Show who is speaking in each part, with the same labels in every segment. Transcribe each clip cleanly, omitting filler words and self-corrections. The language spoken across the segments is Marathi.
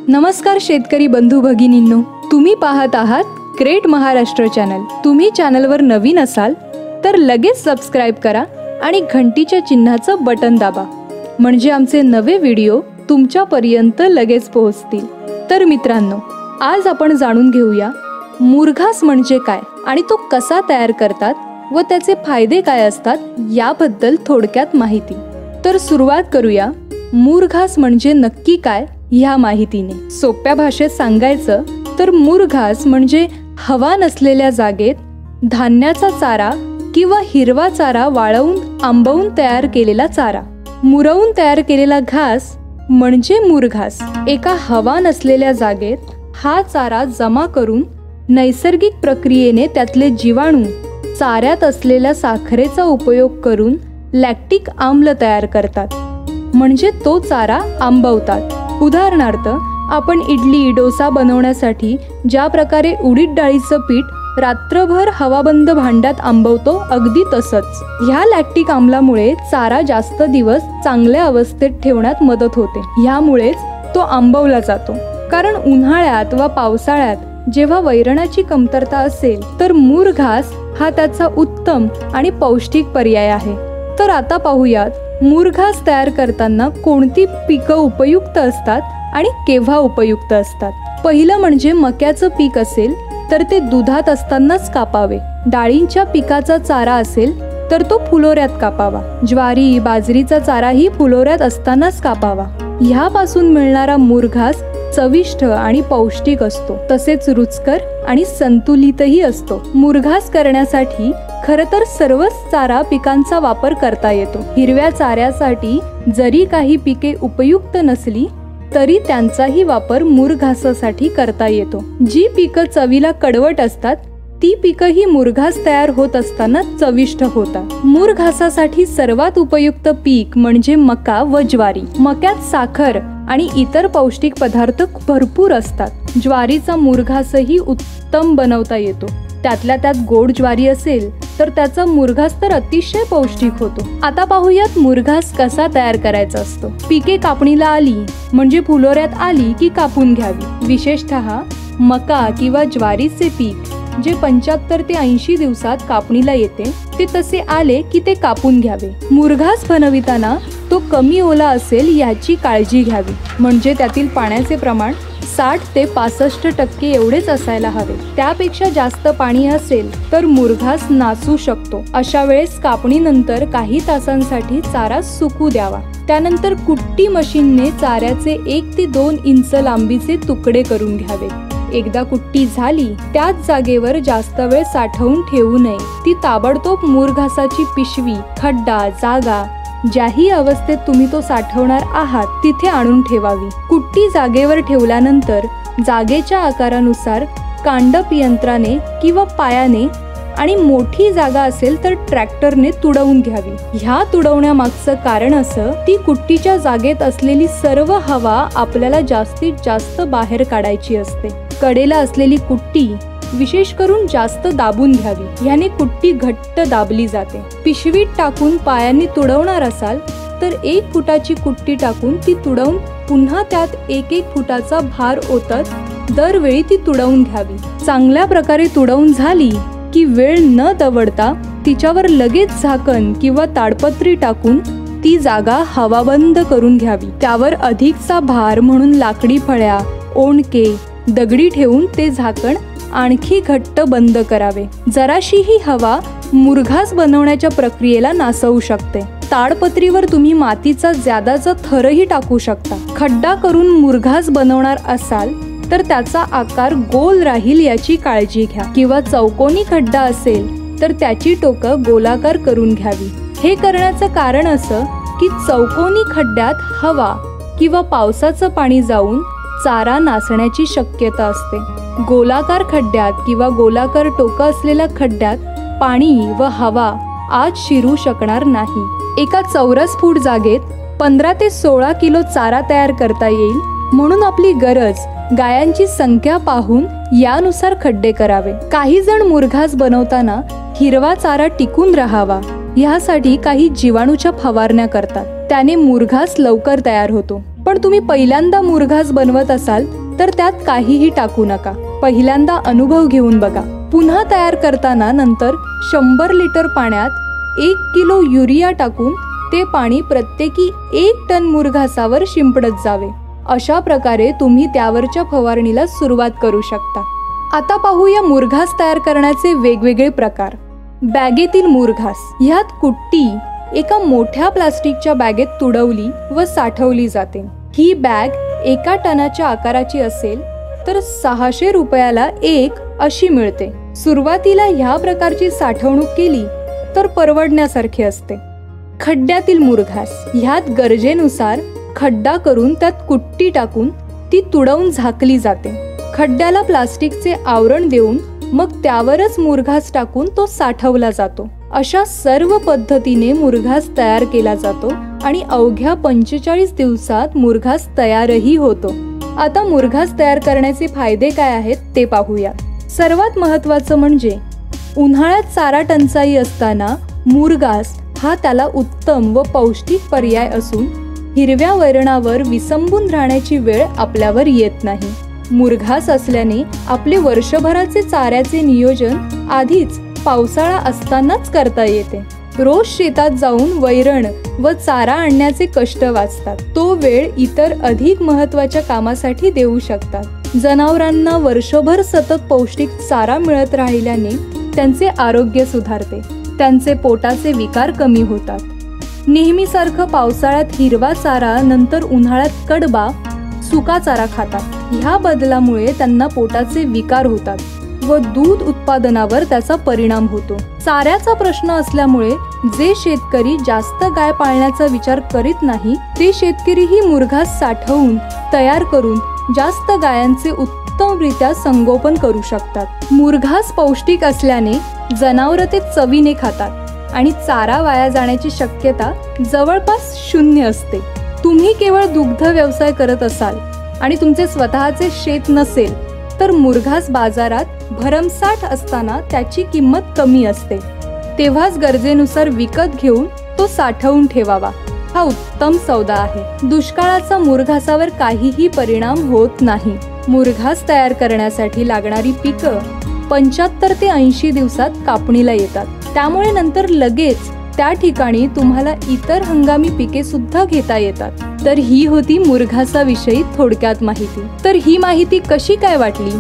Speaker 1: नमस्कार शेतकरी बंधू भगिनींनो, तुम्ही पाहत आहात ग्रेट महाराष्ट्र चॅनल। तुम्ही चॅनलवर नवीन असाल तर लगेच सबस्क्राइब करा आणि घंटीच्या चिन्हाचं बटन दाबा, म्हणजे आमचे नवे व्हिडिओ तुमच्यापर्यंत लगेच पोहोचतील। तर मित्रांनो, आज आपण जाणून घेऊया मुरघास म्हणजे काय आणि तो कसा तयार करतात व त्याचे फायदे काय असतात याबद्दल थोडक्यात माहिती। तर सुरुवात करूया मुरघास म्हणजे नक्की काय ह्या माहितीने। सोप्या भाषेत सांगायचं तर मुरघास म्हणजे हवा नसलेल्या जागेत धान्याचा चारा किंवा हिरवा चारा वाळवून आंबवून तयार केलेला चारा। मुरवून तयार केलेला घास म्हणजे मुरघास। एका हवा नसलेल्या जागेत हा चारा जमा करून नैसर्गिक प्रक्रियेने त्यातले जीवाणू चाऱ्यात असलेल्या साखरेचा उपयोग करून लॅक्टिक आम्ल तयार करतात, म्हणजे तो चारा आंबवतात। उदाहरणार्थ, आपण इडली डोसा बनवण्यासाठी ज्या प्रकारे उडीद डाळीचं पीठ रात्रभर हवाबंद भांड्यात आंबवतो, अगदी तसंच ह्या लॅक्टिक आम्लामुळे चारा जास्त दिवस चांगल्या अवस्थेत ठेवण्यात मदत होते। ह्यामुळेच तो आंबवला जातो, कारण उन्हाळ्यात व पावसाळ्यात जेव्हा वैरणाची कमतरता असेल तर मुरघास हा त्याचा उत्तम आणि पौष्टिक पर्याय आहे। तर आता पाहूयात मुरघास तयार करताना कोणती पिकं उपयुक्त असतात आणि केव्हा उपयुक्त असतात। पहिलं म्हणजे मक्याचं पीक असेल तर ते दुधात असतानाच कापावे। डाळींच्या पिकाचा चारा असेल तर तो फुलोऱ्यात कापावा। ज्वारी बाजरीचा चाराही फुलोऱ्यात असतानाच कापावा। ह्यापासून मिळणारा मुरघास चविष्ट आणि पौष्टिक असतो, तसेच रुचकर आणि संतुलितही असतो। मुरघास करण्यासाठी खरं तर सर्वच चारा पिकांचा वापर करता येतो। हिरव्या चाऱ्यासाठी जरी काही पिके उपयुक्त नसली तरी त्यांचाही वापर मुरघासासाठी करता येतो। जी पिकं चवीला कडवट असतात ती पिकं ही मुरघास तयार होत असताना चविष्ट होतात। मुरघासासाठी सर्वात उपयुक्त पीक म्हणजे मका व ज्वारी। मक्यात साखर आणि इतर पौष्टिक पदार्थ भरपूर असतात। ज्वारीचा मुरघासही उत्तम बनवता येतो। त्यातल्या त्यात गोड ज्वारी असेल तर त्याचा मुरघास तर अतिशय पौष्टिक होतो। आता पाहूयात मुरघास कसा तयार करायचा असतो। पिके कापणीला आली म्हणजे फुलोऱ्यात आली की कापून घ्यावी। विशेषतः मका किंवा ज्वारीचे पीक जे 75 ते 80 दिवसात कापणीला येते, ते तसे आले की ते कापून घ्यावे। मुरघास बनविताना तो कमी ओला असेल याची काळजी घ्यावी, म्हणजे त्यातील पाण्याचे प्रमाण 60 ते 65% एवढेच असायला हवे। त्यापेक्षा जास्त पाणी असेल तर मुरघास नासू शकतो। अशा वेळेस कापणीनंतर काही तासांसाठी चारा सुकू द्यावा। त्यानंतर कुट्टी मशीनने चाऱ्याचे 1 ते 2 इंच लांबीचे तुकडे करून घ्यावे। एकदा कुट्टी झाली त्याच जागेवर जास्त वेळ साठवून ठेवू नये। ती ताबडतोब मुरघासाची पिशवी, खड्डा, जागा ज्याही अवस्थेत तुम्ही तो साठवणार आहात तिथे आणून ठेवावी। कुट्टी जागेवर ठेवल्यानंतर जागेच्या आकारानुसार कांडप यंत्राने किंवा पायाने आणि मोठी जागा असेल तर ट्रॅक्टरने तुडवून घ्यावी। ह्या तुडवण्यामागचं कारण असं, ती कुट्टीच्या जागेत असलेली सर्व हवा आपल्याला जास्तीत जास्त बाहेर काढायची असते। कडेला असलेली कुट्टी विशेष करून जास्त दाबून घ्यावी, ह्याने कुट्टी घट्ट दाबली जाते। पिशवीत टाकून पायांनी तुडवणार असाल तर 1 फुटाची कुट्टी टाकून ती तुडवून पुन्हा त्यात 1 फुटाचा भार ओतत दरवेळी ती तुडवून घ्यावी। चांगल्या प्रकारे तुडवून झाली की वेळ न दवडता तिच्यावर लगेच झाकण किंवा ताडपत्री टाकून ती जागा हवाबंद करून घ्यावी। त्यावर अधिकचा भार म्हणून लाकडी फळ्या, ओंडके, दगडी ठेवून ते झाकण आणखी घट्ट बंद करावे। जराशीही हवा मुरघास बनवण्याच्या प्रक्रियेला नासवू शकते। ताडपत्रीवर तुम्ही मातीचा ज्यादाचा थरही टाकू शकता। खड्डा करून मुरघास बनवणार असाल तर त्याचा आकार गोल राहील याची काळजी घ्या, किंवा चौकोनी खड्डा असेल तर त्याची टोकं गोलाकार करून घ्यावी। हे करण्याचं कारण असं की चौकोनी खड्ड्यात हवा किंवा पावसाचं पाणी जाऊन चारा नासण्याची शक्यता असते। गोलाकार खड्ड्यात किंवा गोलाकार टोकं असलेल्या खड्ड्यात पाणी व हवा आत शिरू शकणार नाही। एका चौरस फूट जागेत 15 ते 16 किलो चारा तयार करता येईल, म्हणून आपली गरज, गायांची संख्या पाहून यानुसार खड्डे करावे। काही जण मुरघास बनवताना हिरवा चारा टिकून राहावा यासाठी काही जीवाणूच्या फवारण्या करतात, त्याने मुरघास लवकर तयार होतो। पण तुम्ही पहिल्यांदा मुरघास बनवत असाल तर त्यात काहीही टाकू नका. पहिल्यांदा अनुभव घेऊन बघा. पुन्हा तयार करताना नंतर 100 लिटर पाण्यात 1 किलो युरिया टाकून ते पाणी प्रत्येकी 1 टन मुरघासावर शिंपडत जावे. अशा प्रकारे तुम्ही त्यावरच्या फवारणीला सुरुवात करू शकता. आता पाहूया मुरघास तयार करण्याचे वेगवेगळे प्रकार. बॅगेतील मुरघास. ह्यात कुट्टी एका मोठ्या प्लास्टिकच्या बॅगेत तुडवली व साठवली जाते. ही बॅग 1 टनाच्या आकाराची असेल तर 600 रुपयाला 1 अशी मिळते. सुरुवातीला ह्या प्रकारची साठवणूक केली तर परवडण्यासारखे असते. खड्ड्यातील मुरघास. ह्यात गरजेनुसार खड्डा करून त्यात कुट्टी टाकून ती तुडवून झाकली जाते. खड्ड्याला प्लास्टिकचे आवरण देऊन मग त्यावरच मुरघास टाकून तो साठवला जातो. अशा सर्व पद्धतीने मुरघास तयार केला जातो आणि अवघ्या 45 दिवसात मुरघास तयारही होतो. आता मुरघास तयार करण्याचे फायदे काय आहेत ते पाहूया. सर्वात महत्त्वाचं म्हणजे उन्हाळ्यात चारा टंचाई असताना मुरघास हा त्याला उत्तम व पौष्टिक पर्याय असून हिरव्या वैरणावर विसंबून राहण्याची वेळ आपल्यावर येत नाही. मुरघास असल्याने आपले वर्षभराचे चाऱ्याचे नियोजन आधीच पावसाळा असतानाच करता येते. रोज शेतात जाऊन वैरण व चारा आणण्याचे कष्ट वाचतात. तो वेळ इतर अधिक महत्त्वाच्या कामासाठी देऊ शकतात. जनावरांना वर्षभर सतत पौष्टिक चारा मिळत राहिल्याने त्यांचे आरोग्य सुधारते. त्यांचे पोटाचे विकार कमी होतात. नेहमीसारखं पावसाळ्यात हिरवा चारा नंतर उन्हाळ्यात कडबा सुका चारा खातात. ह्या बदलामुळे त्यांना पोटाचे विकार होतात व दूध उत्पादनावर त्याचा परिणाम होतो. चाऱ्याचा प्रश्न असल्यामुळे जे शेतकरी जास्त गाय पाळण्याचा विचार करीत नाही ते शेतकरीही मुरघास साठवून तयार करून जास्त गायांचे उत्तमरित्या संगोपन करू शकतात. मुरघास पौष्टिक असल्याने जनावरं ते चवीने खातात आणि चारा वाया जाण्याची शक्यता जवळपास 0 असते. तुम्ही केवळ दुग्ध व्यवसाय करत असाल आणि तुमचे स्वतःचे शेत नसेल तर मुरघास बाजारात भरमसाठ असताना त्याची किंमत कमी असते. तेव्हाच गरजेनुसार विकत घेऊन तो साठवून ठेवावा. हा उत्तम सौदा आहे. दुष्काळाचा मुरघासावर काहीही परिणाम होत नाही. मुरघास तयार करण्यासाठी लागणारी पिकं 75 ते 80 दिवसात कापणीला येतात. त्यामुळे नंतर लगेच त्या ठिकाणी तुम्हाला इतर हंगामी पिके सुद्धा घेता येतात. तर ही होती मुरघासाविषयी थोडक्यात माहिती. तर ही माहिती कशी काय वाटली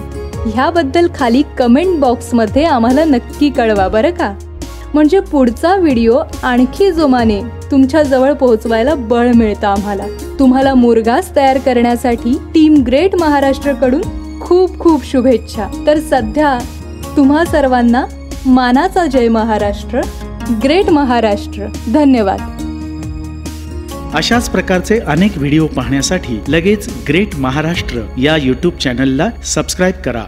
Speaker 1: ह्याबद्दल खाली कमेंट बॉक्समध्ये आम्हाला नक्की कळवा बरं का. म्हणजे पुढचा व्हिडिओ आणखी जोमाने तुमच्या जवळ पोहोचवायला बळ मिळतं आम्हाला. तुम्हाला मुरघास तयार करण्यासाठी टीम ग्रेट महाराष्ट्र कडून खूप खूप शुभेच्छा. तर सध्या तुम्हा सर्वांना मानाचा जय महाराष्ट्र. ग्रेट महाराष्ट्र. धन्यवाद.
Speaker 2: अशाच प्रकारचे अनेक व्हिडिओ पाहण्यासाठी लगेच ग्रेट महाराष्ट्र या YouTube चॅनलला सबस्क्राईब करा.